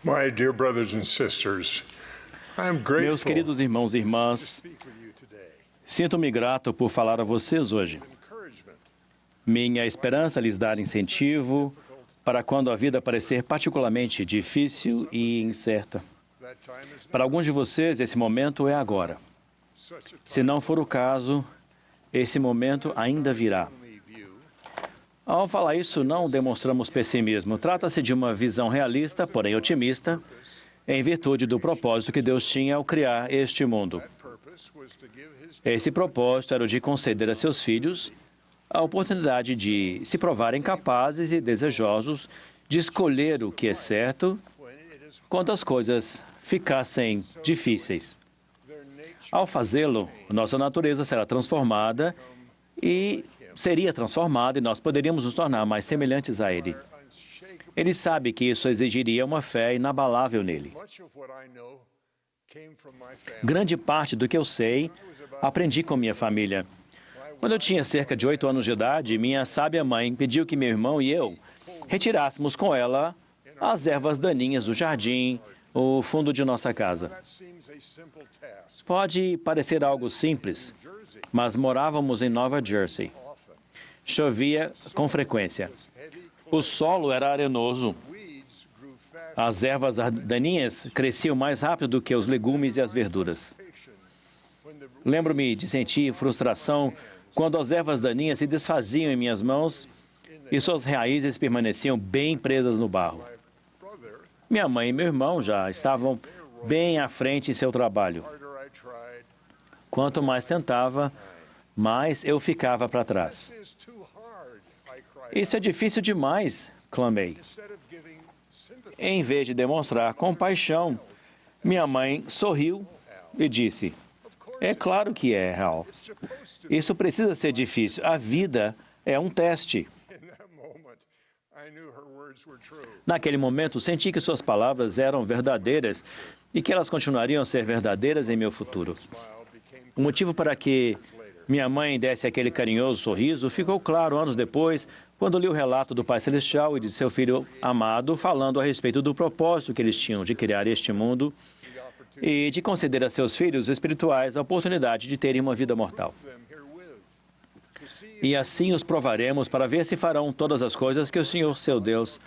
My dear brothers and sisters, I am Meus grateful queridos irmãos e to irmãs, speak with you today. sinto-me grato por falar a vocês hoje. Encouragement Minha esperança é lhes dar incentivo para quando a vida parecer particularmente difícil e incerta. that time is Para alguns de vocês, esse momento é agora. such a time Se não for o caso, esse momento ainda virá. we view Ao falar isso, não demonstramos pessimismo. Trata-se de uma visão realista, porém otimista, em virtude do propósito que Deus tinha ao criar este mundo. purpose was to give his Esse propósito era o de conceder a seus filhos a oportunidade de se provarem capazes e desejosos de escolher o que é certo when it is quando as coisas ficassem difíceis. their nature Ao fazê-lo, nossa natureza será transformada e nós poderíamos nos tornar mais semelhantes a Ele. unshakable. Ele sabe que isso exigiria uma fé inabalável nele. Much of what I know came from my family. Grande parte do que eu sei, aprendi com minha família. Quando eu tinha cerca de 8 anos de idade, minha sábia mãe pediu que meu irmão e eu retirássemos com ela as ervas daninhas do jardim, o fundo de nossa casa. That seems a simple task. Pode parecer algo simples, Jersey mas morávamos em Nova Jersey. often Chovia com frequência. was heavy. O solo era arenoso. Weeds grew fast. As ervas daninhas cresciam mais rápido do que os legumes e as verduras. When the Lembro-me de sentir frustração quando as ervas daninhas se desfaziam em minhas mãos e suas raízes permaneciam bem presas no barro. brother, Minha mãe e meu irmão já estavam bem à frente em seu trabalho. harder I tried. Quanto mais tentava, mais eu ficava para trás. This is too hard, I cried. Isso é difícil demais, clamei. Instead of giving sympathy, Em vez de demonstrar compaixão, minha mãe sorriu e disse: "É claro que é, Hal. it's supposed to. Isso precisa ser difícil. A vida é um teste." In that moment, I knew her words were true. Naquele momento, senti que suas palavras eram verdadeiras e que elas continuariam a ser verdadeiras em meu futuro. Smile became O motivo para que minha mãe desse aquele carinhoso sorriso ficou claro anos depois, quando li o relato do Pai Celestial e de seu Filho amado, falando a respeito do propósito que eles tinham de criar este mundo e de conceder a seus filhos espirituais a oportunidade de terem uma vida mortal. them herewith to see E assim os provaremos para ver se farão todas as coisas que o Senhor, seu Deus,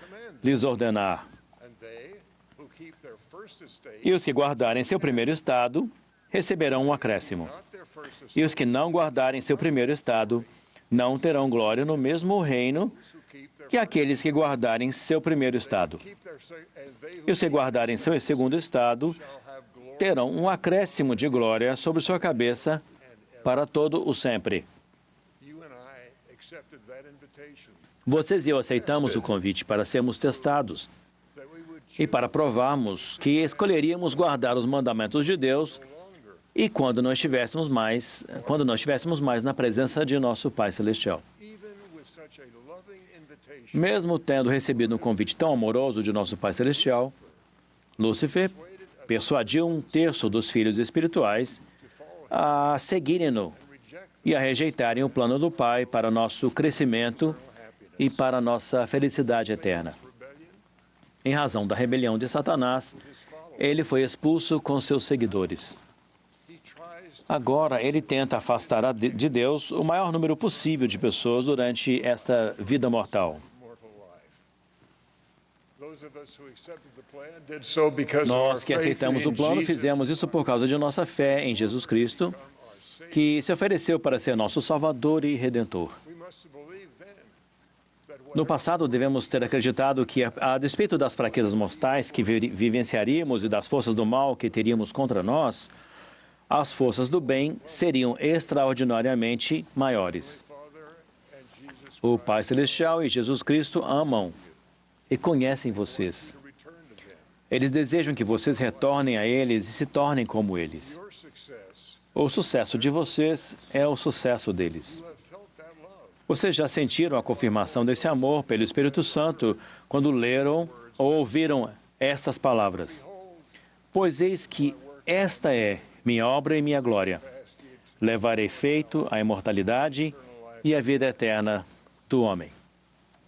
lhes ordenar. and they who keep their first estate, E os que guardarem seu primeiro estado receberão um acréscimo. not their first estate, E os que não guardarem seu primeiro estado não terão glória no mesmo reino who keep their que aqueles que guardarem seu primeiro estado. keep their and they who E os que guardarem seu segundo estado shall have glory. terão um acréscimo de glória sobre sua cabeça para todo o sempre. You and I accepted that invitation Vocês e eu aceitamos o convite para sermos testados that we would e para provarmos que escolheríamos guardar os mandamentos de Deus longer, e quando não estivéssemos mais na presença de nosso Pai Celestial. even with such a loving invitation. Mesmo tendo recebido um convite tão amoroso de nosso Pai Celestial, Lúcifer persuadiu um terço dos filhos espirituais a seguirem-no e a rejeitarem o plano do Pai para nosso crescimento e para nossa felicidade eterna. Em razão da rebelião de Satanás, ele foi expulso com seus seguidores. He tries Agora, ele tenta afastar de Deus o maior número possível de pessoas durante esta vida mortal. mortal life. Those of us who accepted the plan did so because of our Nós que faith aceitamos in o plano, Jesus, fizemos isso por causa de nossa fé em Jesus Cristo, our Savior. que se ofereceu para ser nosso Salvador e Redentor. We must believe then that No whatever passado, devemos ter acreditado que, a despeito das fraquezas mortais que vivenciaríamos e das forças do mal que teríamos contra nós, as forças do bem seriam extraordinariamente maiores. Father and Jesus O Pai Celestial e Jesus Cristo amam e conhecem vocês. to return to them. Eles desejam que vocês retornem a eles e se tornem como eles. Your success, O sucesso de vocês é o sucesso deles. you have felt that love. Vocês já sentiram a confirmação desse amor pelo Espírito Santo quando leram ou ouviram estas palavras? Pois eis que esta é minha obra e minha glória. Levar efeito à imortalidade e à vida eterna do homem.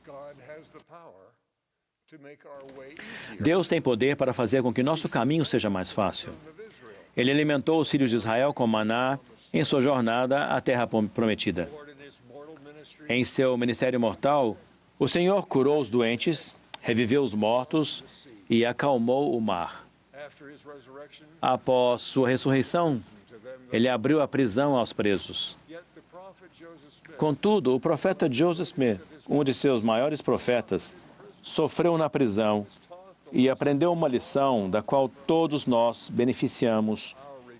God has the power to make our way easier. Deus tem poder para fazer com que nosso caminho seja mais fácil. Ele alimentou os filhos de Israel com maná em sua jornada à terra prometida. Lord, in his mortal ministry, Em seu ministério mortal, o Senhor curou os doentes, reviveu os mortos e acalmou o mar. after his resurrection, Após sua ressurreição, to them, ele abriu a prisão aos presos. yet the prophet Joseph Smith, Contudo, o profeta Joseph Smith, um de seus maiores profetas, sofreu na prisão e aprendeu uma lição da qual todos nós beneficiamos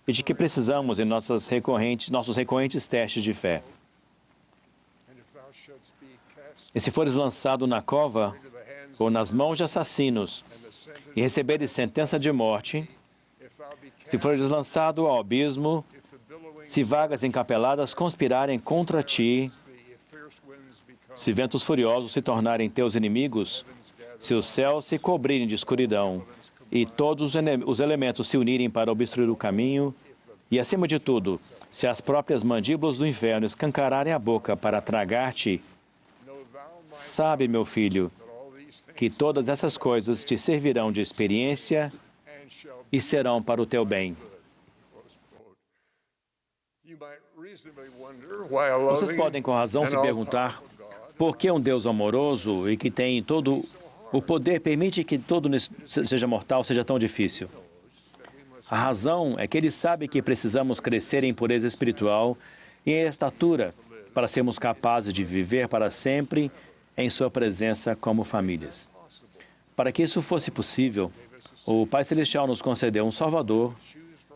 e de que precisamos em nossos recorrentes testes de fé. and if thou shouldst be cast E se fores lançado na cova into the hands ou nas mãos de assassinos and the sentence, e receberes sentença de morte, if thou be cast, se fores lançado ao abismo, if the billowing se vagas encapeladas conspirarem contra ti, the fierce winds become se ventos furiosos se tornarem teus inimigos, se os céus se cobrirem de escuridão e todos os elementos se unirem para obstruir o caminho, e, acima de tudo, se as próprias mandíbulas do inferno escancararem a boca para tragar-te, know thou my sabe, meu filho, that all these things que todas essas coisas te servirão de experiência and shall be e serão para o teu bem. close quote. You might reasonably wonder why a Vocês loving podem com razão and se perguntar all-powerful God por que um Deus amoroso e que tem todo o poder permite que todo seja mortal seja tão difícil. A razão é que ele sabe que precisamos crescer em pureza espiritual e em estatura para sermos capazes de viver para sempre em sua presença como famílias. Para que isso fosse possível, o Pai Celestial nos concedeu um Salvador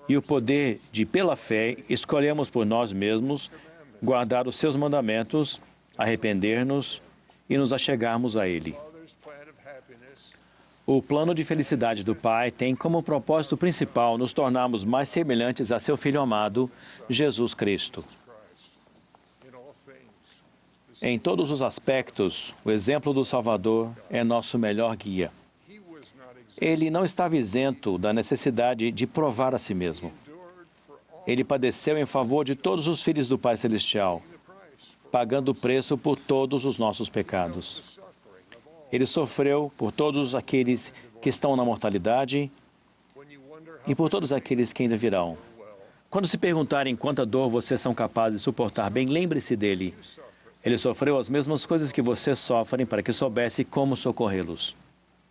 e o poder de, pela fé, escolhemos por nós mesmos guardar os seus mandamentos, arrepender-nos e nos achegarmos a Ele. Father's plan of happiness O plano de felicidade do Pai tem como propósito principal nos tornarmos mais semelhantes a seu Filho amado, Jesus Cristo. in all things. Em todos os aspectos, o exemplo do Salvador é nosso melhor guia. He was not Ele não estava isento da necessidade de provar a si mesmo. endured for all Ele padeceu em favor de todos os filhos do Pai Celestial, the price for pagando o preço por todos os nossos pecados. suffering of all. Ele sofreu por todos aqueles que estão na mortalidade When you wonder how e por todos aqueles que ainda virão. Quando se perguntarem quanta dor vocês são capazes de suportar bem, lembre-se dele. Ele sofreu as mesmas coisas que vocês sofrem para que soubesse como socorrê-los.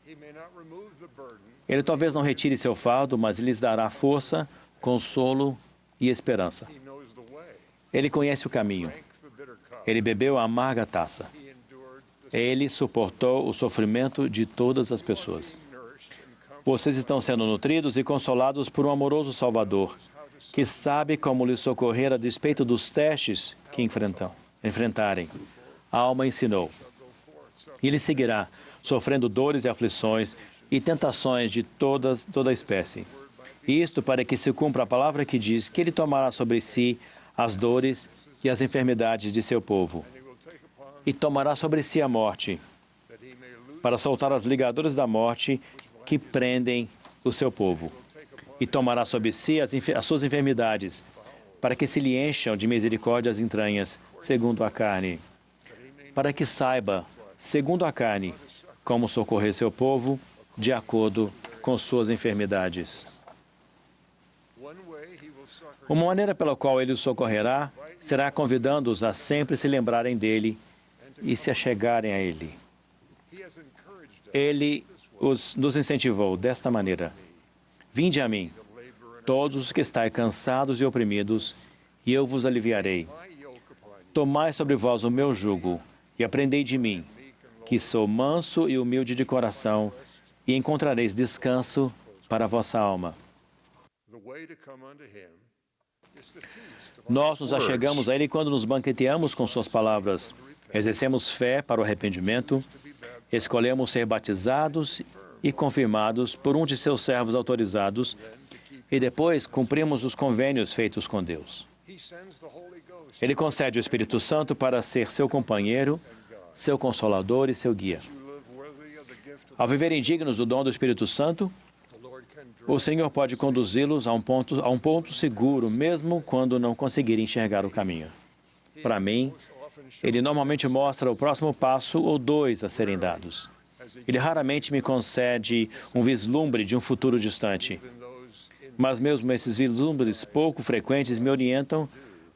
he may not remove the burden, Ele talvez não retire seu fardo, mas ele lhes dará força, consolo e esperança. he knows the way. Ele conhece o caminho. Drank the bitter cup. Ele bebeu a amarga taça. He endured the Ele suportou o sofrimento de todas as pessoas. nourished and comforted. Vocês estão sendo nutridos e consolados por um amoroso Salvador, que sabe como lhes socorrer a despeito dos testes que enfrentarem. A alma ensinou. E ele seguirá, sofrendo dores e aflições e tentações de toda a espécie. E isto para que se cumpra a palavra que diz que ele tomará sobre si as dores e as enfermidades de seu povo. He will take upon E tomará sobre si a morte, that he may loose para soltar as ligaduras da morte que prendem o seu povo. E tomará sobre si as suas enfermidades, para que se lhe encham de misericórdia as entranhas, segundo a carne. Para que saiba, segundo a carne, como socorrer seu povo, de acordo com suas enfermidades. one way he will suffer. Uma maneira pela qual ele os socorrerá será convidando-os a sempre se lembrarem dele e se achegarem a ele. He has encouraged us Ele nos incentivou desta maneira: Vinde a mim, to labor in todos os que estáis cansados e oprimidos, e eu vos aliviarei. my yoke upon you. Tomai sobre vós o meu jugo, e aprendei de mim, que sou manso e humilde de coração, e encontrareis descanso para a vossa alma. The way to come unto him is to feast upon Nós his nos words. achegamos a Ele quando nos banqueteamos com suas palavras, exercemos fé para o arrependimento, escolhemos ser batizados e confirmados por um de seus servos autorizados, e depois cumprimos os convênios feitos com Deus. He sends the Holy Ghost Ele concede o Espírito Santo para ser seu companheiro, seu consolador e seu guia. to live worthy of the gift of Ao viverem dignos do dom do Espírito Santo, the Lord can o Senhor pode conduzi-los a um ponto seguro, mesmo quando não conseguirem enxergar o caminho. Para mim, often show ele normalmente mostra o próximo passo ou dois a serem dados. Ele raramente me concede um vislumbre de um futuro distante. Mas mesmo esses vislumbres pouco frequentes me orientam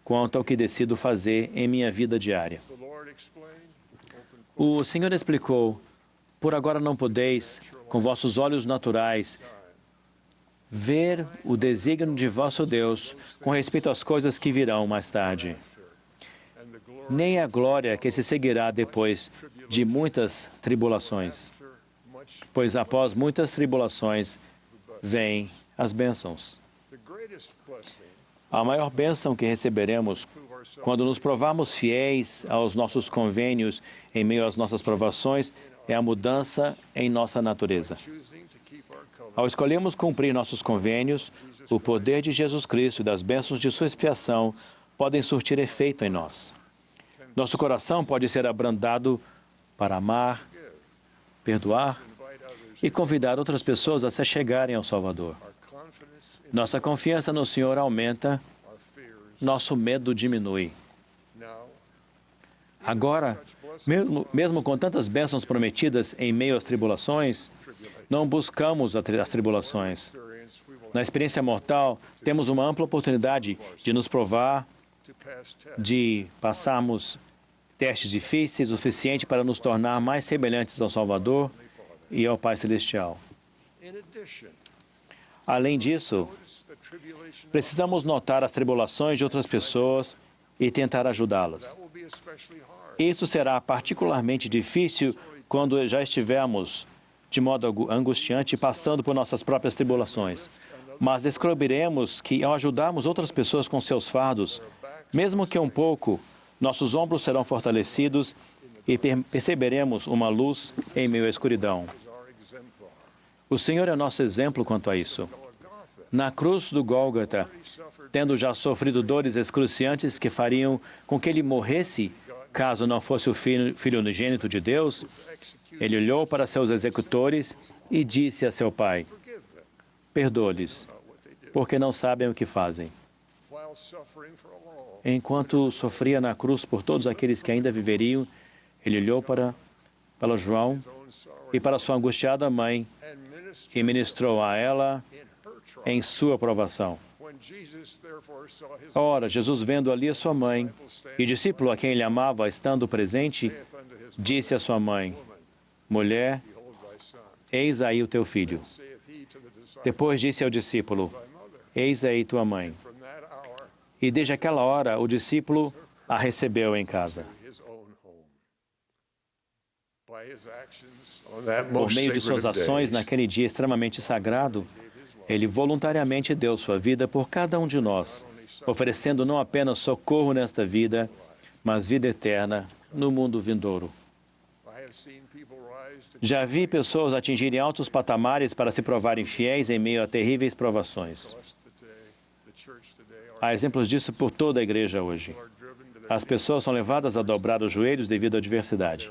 quanto ao que decido fazer em minha vida diária. O Senhor explicou: por agora não podeis, com vossos olhos naturais, ver o desígnio de vosso Deus com respeito às coisas que virão mais tarde, nem a glória que se seguirá depois de muitas tribulações. Pois após muitas tribulações, vêm as bênçãos. A maior bênção que receberemos quando nos provarmos fiéis aos nossos convênios em meio às nossas provações é a mudança em nossa natureza. Ao escolhermos cumprir nossos convênios, o poder de Jesus Cristo e das bênçãos de sua expiação podem surtir efeito em nós. Nosso coração pode ser abrandado para amar, perdoar e convidar outras pessoas a se chegarem ao Salvador. Nossa confiança no Senhor aumenta, nosso medo diminui. Agora, mesmo com tantas bênçãos prometidas em meio às tribulações, não buscamos as tribulações. Na experiência mortal, temos uma ampla oportunidade de nos provar, de passarmos testes difíceis o suficiente para nos tornar mais semelhantes ao Salvador e ao Pai Celestial. Além disso, precisamos notar as tribulações de outras pessoas e tentar ajudá-las. Isso será particularmente difícil quando já estivermos, de modo angustiante, passando por nossas próprias tribulações. Mas descobriremos que, ao ajudarmos outras pessoas com seus fardos, mesmo que um pouco, nossos ombros serão fortalecidos e perceberemos uma luz em meio à escuridão. O Senhor é nosso exemplo quanto a isso. Na cruz do Gólgota, tendo já sofrido dores excruciantes que fariam com que ele morresse, caso não fosse o Filho unigênito de Deus, ele olhou para seus executores e disse a seu Pai: perdoa-lhes, porque não sabem o que fazem. Enquanto sofria na cruz por todos aqueles que ainda viveriam, ele olhou para João e para sua angustiada mãe e ministrou a ela em sua provação. Ora, Jesus, vendo ali a sua mãe e discípulo a quem ele amava estando presente, disse à sua mãe: mulher, eis aí o teu filho. Depois disse ao discípulo: eis aí tua mãe. E desde aquela hora o discípulo a recebeu em casa. Por meio de suas ações naquele dia extremamente sagrado, ele voluntariamente deu sua vida por cada um de nós, oferecendo não apenas socorro nesta vida, mas vida eterna no mundo vindouro. Já vi pessoas atingirem altos patamares para se provarem fiéis em meio a terríveis provações. Há exemplos disso por toda a igreja hoje. As pessoas são levadas a dobrar os joelhos devido à adversidade.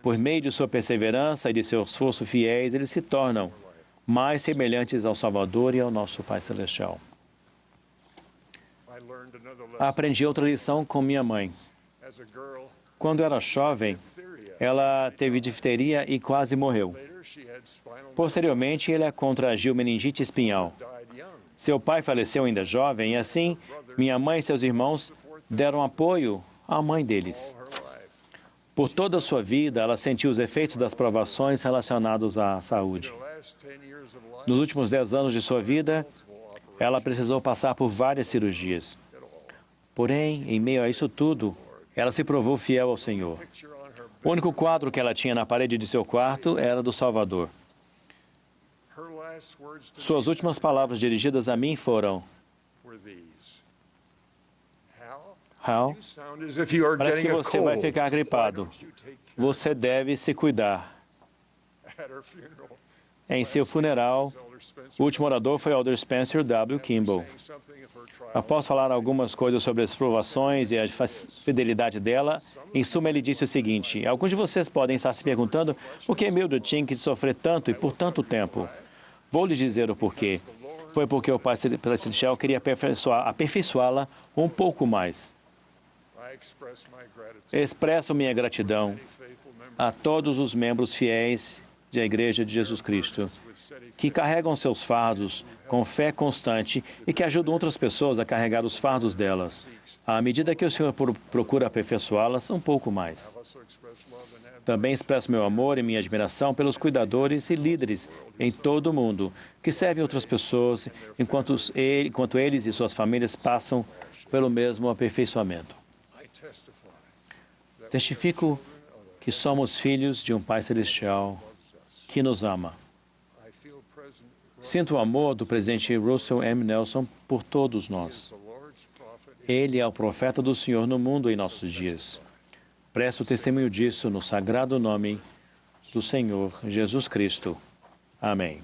Por meio de sua perseverança e de seu esforço fiéis, eles se tornam mais semelhantes ao Salvador e ao nosso Pai Celestial. Aprendi outra lição com minha mãe. Quando era jovem, ela teve difteria e quase morreu. Posteriormente, ela contraiu meningite espinhal. Seu pai faleceu ainda jovem e assim, minha mãe e seus irmãos deram apoio à mãe deles. Por toda a sua vida, ela sentiu os efeitos das provações relacionados à saúde. Nos últimos 10 anos de sua vida, ela precisou passar por várias cirurgias. Porém, em meio a isso tudo, ela se provou fiel ao Senhor. O único quadro que ela tinha na parede de seu quarto era do Salvador. Suas últimas palavras dirigidas a mim foram: Hal, parece que você vai ficar gripado. Você deve se cuidar. Em seu funeral, o último orador foi o Elder Spencer W. Kimball. Após falar algumas coisas sobre as provações e a fidelidade dela, em suma ele disse o seguinte: alguns de vocês podem estar se perguntando por que Mildred tinha que sofrer tanto e por tanto tempo. Vou lhes dizer o porquê. Foi porque o Pai Celestial queria aperfeiçoá-la um pouco mais. Expresso minha gratidão a todos os membros fiéis da Igreja de Jesus Cristo, que carregam seus fardos com fé constante e que ajudam outras pessoas a carregar os fardos delas, à medida que o Senhor procura aperfeiçoá-las um pouco mais. Também expresso meu amor e minha admiração pelos cuidadores e líderes em todo o mundo que servem outras pessoas enquanto eles e suas famílias passam pelo mesmo aperfeiçoamento. Testifico que somos filhos de um Pai Celestial que nos ama. Sinto o amor do presidente Russell M. Nelson por todos nós. Ele é o profeta do Senhor no mundo em nossos dias. Presto testemunho disso no sagrado nome do Senhor Jesus Cristo. Amém.